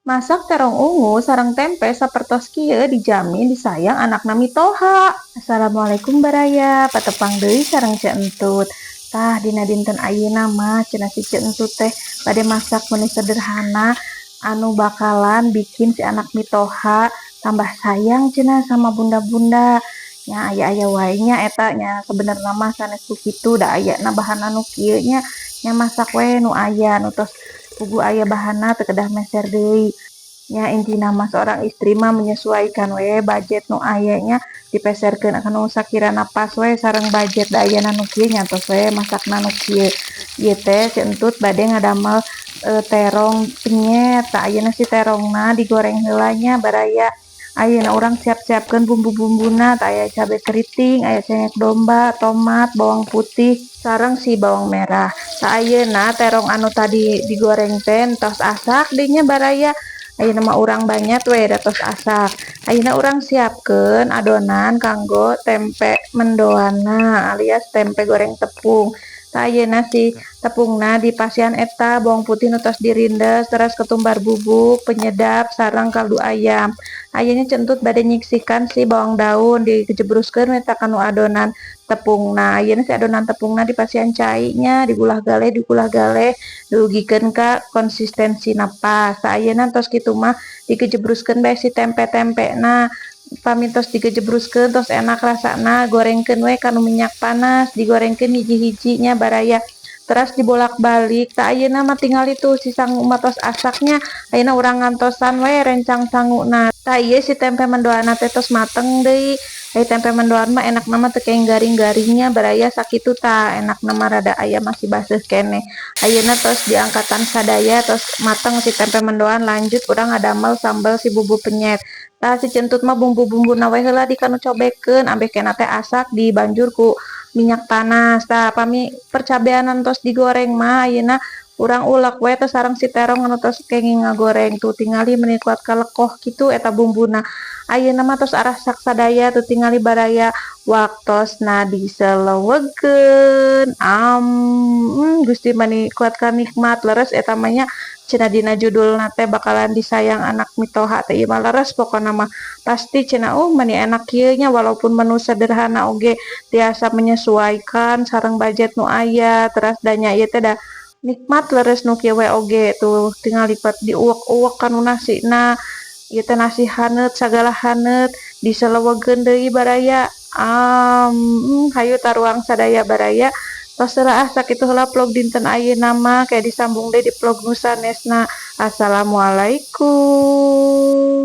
Masak terong ungu sarang tempe sapertos kieu dijamin disayang anakna mitoha. Assalamualaikum baraya, patepang deui sareng Cek Entut. Tah dina dinten ayeuna mah cenah si Cek Entut teh bade masak menu sederhana anu bakalan bikin si anak mitoha tambah sayang cenah sama bunda-bunda. Nya aya-aya wae nya eta nya sebenarnya mah sanes kitu da aya na bahan anu kieu nya masak we nu aya nu tos pugu aya bahanna teu kedah meser deui. Ya intina mah seorang istri mah menyesuaikan we budget nu aya nya dipeserkeun anu sakirana pas we sareng budget da ayeuna nu kieu nyantos we masakna nu kieu. Ieu teh Centut bade ngadamel terong penyet. Tah ayeuna si terongna digoreng heula nya baraya ayeuna urang siap-siapkeun bumbu-bumbuna tah aya cabe keriting, aya cengkeh domba, tomat, bawang putih, sareng si bawang merah. Tah ayeuna terong anu tadi digoreng teh entos asak deui nya baraya. Ayeuna mah urang banyak we datos asak. Ayeuna urang siapkeun adonan kanggo tempe mendoana alias tempe goreng tepung. Tah ayeuna si tepungna dipasian eta bawang putih nu tos dirindes terus ketumbar bubuk, penyedap sareng kaldu ayam. Ayeuna centut bade nyiksihkan si bawang daun dijebruskeun eta kanu adonan tepungna. Ayeuna si adonan tepungna dipasian cai nya digulah galeh dugikeun ka konsistensi pas. Tah ayeuna tos kitu mah dikejebruskeun bae si tempe-tempena. Pamintos digejebruskeun tos enak rasana gorengkeun we kanu minyak panas digorengkeun hiji-hiji nya baraya teras dibolak-balik. Tah ayeuna mah tinggal itu si sangu mah tos asaknya ayeuna urang ngantosan we rencang sanguna. Tah ieu si tempe mendoana teh tos mateng deui. Ai tempe mendoan mah enakna mah teu keng garing-garingnya baraya sakitu tah enakna mah rada aya masih baseuh keneh. Ayeuna tos diangkatan sadaya tos mateng si tempe mendoan lanjut urang ngadamel sambal si bumbu penyet. Tah si Centut mah bumbu-bumbuna we heula dikanu cobekeun ambeh keneh teh asak dibanjur ku minyak panas. Tah pami percabeanan tos digoreng mah ayeuna urang ulek we teh sareng si terong anu tos kenging ngagoreng tuh tingali meuni kuat kalekoh kitu eta bumbuna. Ayeuna mah tos arasak sadaya tuh tingali baraya waktosna diseleweugeun. Gusti mani kuat ka nikmat leres eta mah nya cenah dina judulna teh bakalan disayang anak mitoha teh ieu mah leres pokona mah pasti cenah mani enak kieu nya walaupun menu sederhana oge tiasa menyesuaikan sareng budget nu aya teras danya ieu teh da nikmat leres nu kieu we oge tuh tinggal lipat diuwek-uwek kanu nasina ieu teh nasi haneut sagala haneut diseleweugeun deui baraya. Hayu taruang sadaya baraya tos heula sakitu heula vlog dinten ayeuna mah kayak disambung deui di vlog nu sanesna. Assalamualaikum.